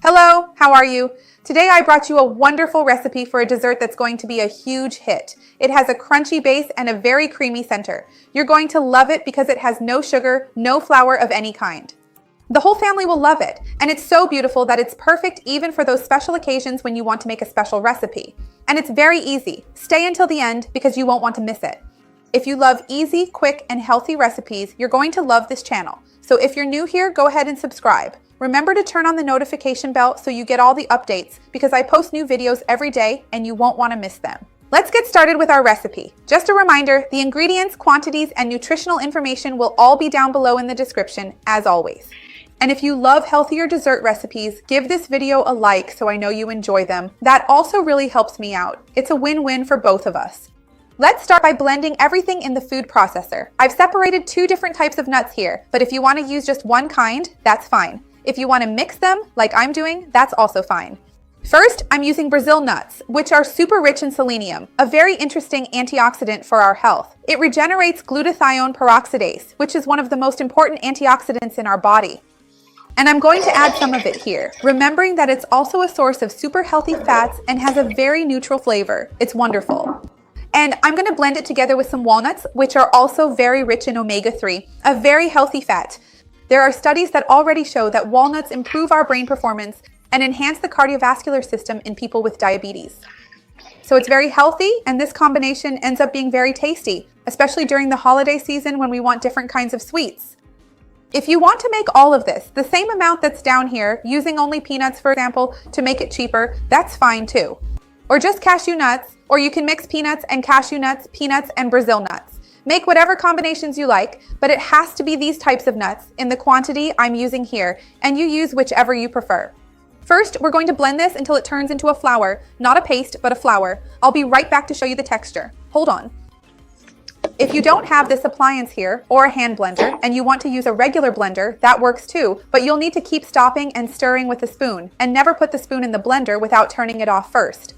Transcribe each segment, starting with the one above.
Hello, how are you? Today I brought you a wonderful recipe for a dessert that's going to be a huge hit. It has a crunchy base and a very creamy center. You're going to love it because it has no sugar, no flour of any kind. The whole family will love it, and it's so beautiful that it's perfect even for those special occasions when you want to make a special recipe. And it's very easy. Stay until the end because you won't want to miss it. If you love easy, quick, and healthy recipes, you're going to love this channel. So if you're new here, go ahead and subscribe. Remember to turn on the notification bell so you get all the updates because I post new videos every day and you won't want to miss them. Let's get started with our recipe. Just a reminder, the ingredients, quantities, and nutritional information will all be down below in the description, as always. And if you love healthier dessert recipes, give this video a like so I know you enjoy them. That also really helps me out. It's a win-win for both of us. Let's start by blending everything in the food processor. I've separated 2 different types of nuts here, but if you want to use just one kind, that's fine. If you want to mix them, like I'm doing, that's also fine. First, I'm using Brazil nuts, which are super rich in selenium, a very interesting antioxidant for our health. It regenerates glutathione peroxidase, which is one of the most important antioxidants in our body. And I'm going to add some of it here, remembering that it's also a source of super healthy fats and has a very neutral flavor. It's wonderful. And I'm going to blend it together with some walnuts, which are also very rich in omega-3, a very healthy fat. There are studies that already show that walnuts improve our brain performance and enhance the cardiovascular system in people with diabetes. So it's very healthy, and this combination ends up being very tasty, especially during the holiday season when we want different kinds of sweets. If you want to make all of this, the same amount that's down here, using only peanuts, for example, to make it cheaper, that's fine too. Or just cashew nuts, or you can mix peanuts and cashew nuts, peanuts and Brazil nuts. Make whatever combinations you like, but it has to be these types of nuts in the quantity I'm using here, and you use whichever you prefer. First, we're going to blend this until it turns into a flour, not a paste, but a flour. I'll be right back to show you the texture. Hold on. If you don't have this appliance here, or a hand blender, and you want to use a regular blender, that works too, but you'll need to keep stopping and stirring with a spoon, and never put the spoon in the blender without turning it off first.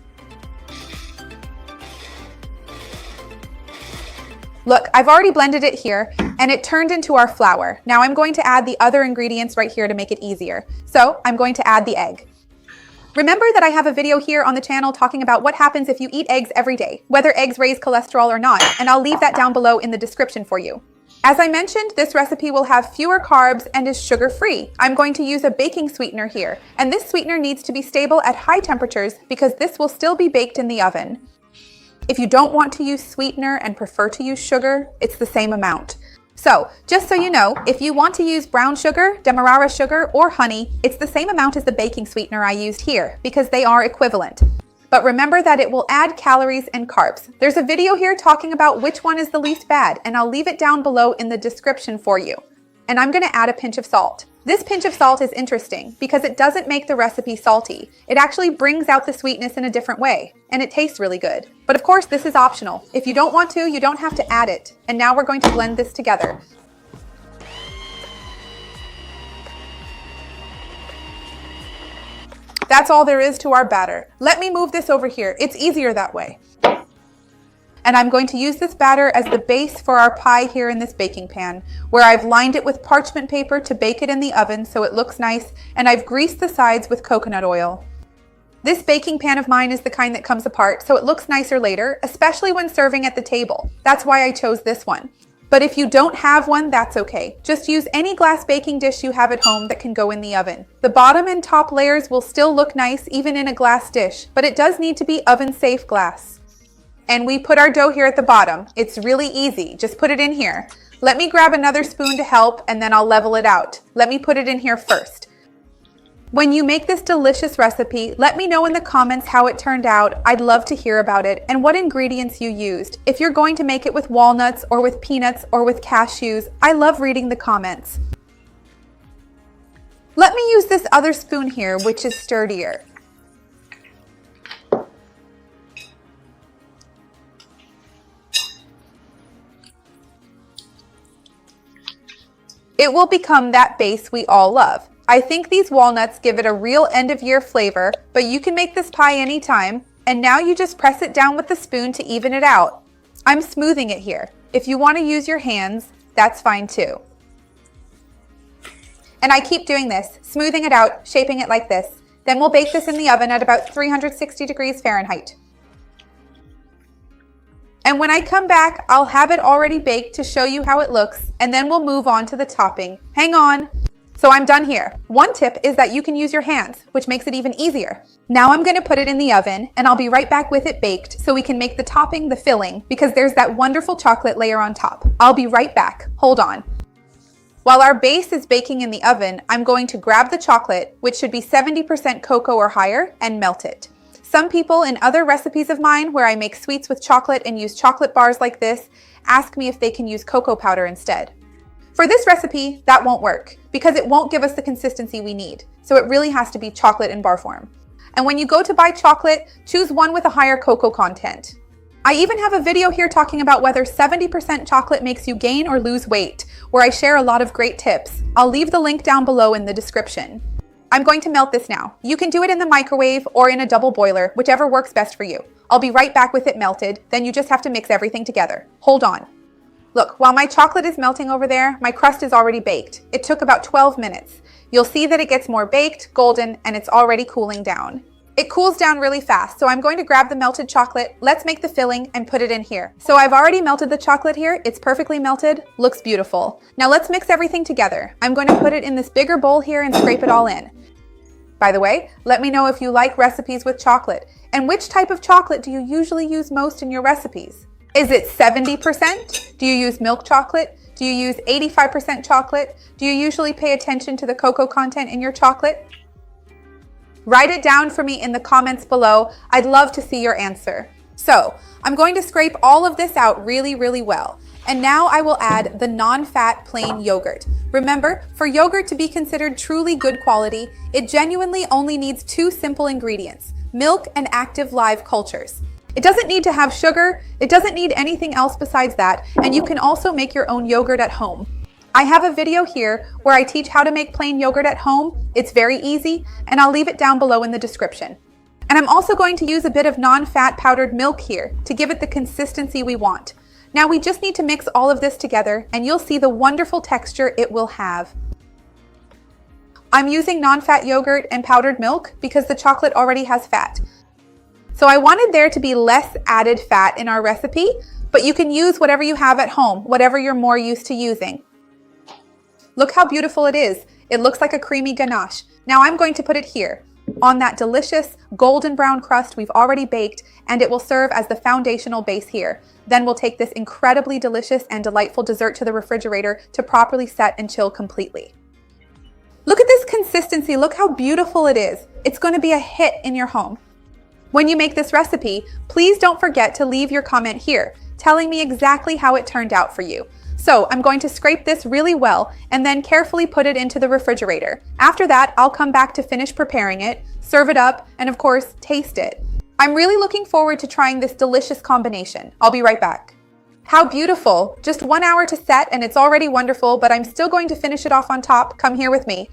Look, I've already blended it here, and it turned into our flour. Now I'm going to add the other ingredients right here to make it easier. So I'm going to add the egg. Remember that I have a video here on the channel talking about what happens if you eat eggs every day, whether eggs raise cholesterol or not, and I'll leave that down below in the description for you. As I mentioned, this recipe will have fewer carbs and is sugar-free. I'm going to use a baking sweetener here, and this sweetener needs to be stable at high temperatures because this will still be baked in the oven. If you don't want to use sweetener and prefer to use sugar, it's the same amount. So, just so you know, if you want to use brown sugar, demerara sugar, or honey, it's the same amount as the baking sweetener I used here because they are equivalent. But remember that it will add calories and carbs. There's a video here talking about which one is the least bad, and I'll leave it down below in the description for you. And I'm going to add a pinch of salt. This pinch of salt is interesting because it doesn't make the recipe salty. It actually brings out the sweetness in a different way, and it tastes really good. But of course, this is optional. If you don't want to, you don't have to add it. And now we're going to blend this together. That's all there is to our batter. Let me move this over here. It's easier that way. And I'm going to use this batter as the base for our pie here in this baking pan, where I've lined it with parchment paper to bake it in the oven so it looks nice, and I've greased the sides with coconut oil. This baking pan of mine is the kind that comes apart, so it looks nicer later, especially when serving at the table. That's why I chose this one. But if you don't have one, that's okay. Just use any glass baking dish you have at home that can go in the oven. The bottom and top layers will still look nice even in a glass dish, but it does need to be oven-safe glass. And we put our dough here at the bottom. It's really easy. Just put it in here. Let me grab another spoon to help, and then I'll level it out. Let me put it in here first. When you make this delicious recipe, let me know in the comments how it turned out. I'd love to hear about it and what ingredients you used. If you're going to make it with walnuts or with peanuts or with cashews, I love reading the comments. Let me use this other spoon here, which is sturdier. It will become that base we all love. I think these walnuts give it a real end-of-year flavor, but you can make this pie anytime, and now you just press it down with the spoon to even it out. I'm smoothing it here. If you want to use your hands, that's fine too. And I keep doing this, smoothing it out, shaping it like this. Then we'll bake this in the oven at about 360 degrees Fahrenheit. And when I come back, I'll have it already baked to show you how it looks, and then we'll move on to the topping. Hang on. So I'm done here. One tip is that you can use your hands, which makes it even easier. Now I'm going to put it in the oven, and I'll be right back with it baked so we can make the topping the filling, because there's that wonderful chocolate layer on top. I'll be right back. Hold on. While our base is baking in the oven, I'm going to grab the chocolate, which should be 70% cocoa or higher, and melt it. Some people in other recipes of mine where I make sweets with chocolate and use chocolate bars like this ask me if they can use cocoa powder instead. For this recipe, that won't work because it won't give us the consistency we need. So it really has to be chocolate in bar form. And when you go to buy chocolate, choose one with a higher cocoa content. I even have a video here talking about whether 70% chocolate makes you gain or lose weight, where I share a lot of great tips. I'll leave the link down below in the description. I'm going to melt this now. You can do it in the microwave or in a double boiler, whichever works best for you. I'll be right back with it melted, then you just have to mix everything together. Hold on. Look, while my chocolate is melting over there, my crust is already baked. It took about 12 minutes. You'll see that it gets more baked, golden, and it's already cooling down. It cools down really fast, so I'm going to grab the melted chocolate. Let's make the filling and put it in here. So I've already melted the chocolate here. It's perfectly melted, looks beautiful. Now let's mix everything together. I'm going to put it in this bigger bowl here and scrape it all in. By the way, let me know if you like recipes with chocolate. And which type of chocolate do you usually use most in your recipes? Is it 70%? Do you use milk chocolate? Do you use 85% chocolate? Do you usually pay attention to the cocoa content in your chocolate? Write it down for me in the comments below. I'd love to see your answer. So, I'm going to scrape all of this out really, really well. And now I will add the non-fat plain yogurt. Remember, for yogurt to be considered truly good quality, it genuinely only needs 2 simple ingredients: milk and active live cultures. It doesn't need to have sugar, it doesn't need anything else besides that, and you can also make your own yogurt at home. I have a video here where I teach how to make plain yogurt at home. It's very easy, and I'll leave it down below in the description. And I'm also going to use a bit of non-fat powdered milk here to give it the consistency we want. Now we just need to mix all of this together, and you'll see the wonderful texture it will have. I'm using non-fat yogurt and powdered milk because the chocolate already has fat. So I wanted there to be less added fat in our recipe, but you can use whatever you have at home, whatever you're more used to using. Look how beautiful it is. It looks like a creamy ganache. Now I'm going to put it here on that delicious golden brown crust we've already baked, and it will serve as the foundational base here. Then we'll take this incredibly delicious and delightful dessert to the refrigerator to properly set and chill completely. Look at this consistency. Look how beautiful it is. It's going to be a hit in your home. When you make this recipe, please don't forget to leave your comment here, telling me exactly how it turned out for you. So I'm going to scrape this really well and then carefully put it into the refrigerator. After that, I'll come back to finish preparing it, serve it up, and of course, taste it. I'm really looking forward to trying this delicious combination. I'll be right back. How beautiful! Just 1 hour to set and it's already wonderful, but I'm still going to finish it off on top. Come here with me.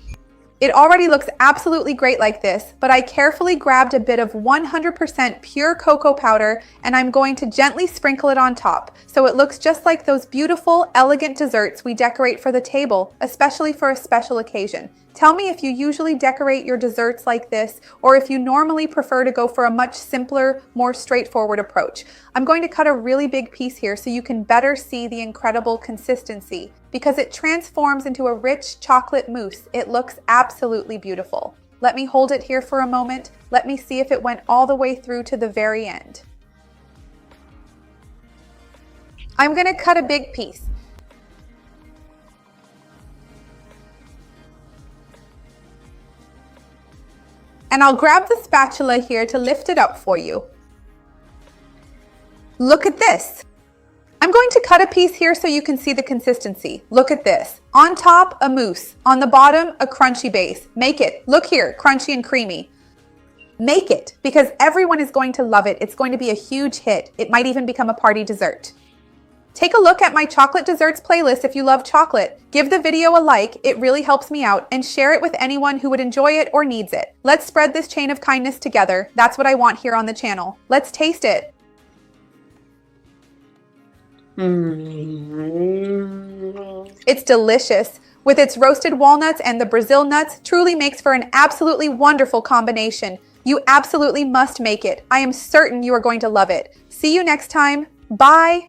It already looks absolutely great like this, but I carefully grabbed a bit of 100% pure cocoa powder and I'm going to gently sprinkle it on top so it looks just like those beautiful, elegant desserts we decorate for the table, especially for a special occasion. Tell me if you usually decorate your desserts like this or if you normally prefer to go for a much simpler, more straightforward approach. I'm going to cut a really big piece here so you can better see the incredible consistency because it transforms into a rich chocolate mousse. It looks absolutely beautiful. Let me hold it here for a moment. Let me see if it went all the way through to the very end. I'm going to cut a big piece. And I'll grab the spatula here to lift it up for you. Look at this. I'm going to cut a piece here so you can see the consistency. Look at this. On top, a mousse. On the bottom, a crunchy base. Make it. Look here, crunchy and creamy. Make it, because everyone is going to love it. It's going to be a huge hit. It might even become a party dessert. Take a look at my chocolate desserts playlist if you love chocolate. Give the video a like, it really helps me out, and share it with anyone who would enjoy it or needs it. Let's spread this chain of kindness together. That's what I want here on the channel. Let's taste it. It's delicious. With its roasted walnuts and the Brazil nuts, truly makes for an absolutely wonderful combination. You absolutely must make it. I am certain you are going to love it. See you next time. Bye.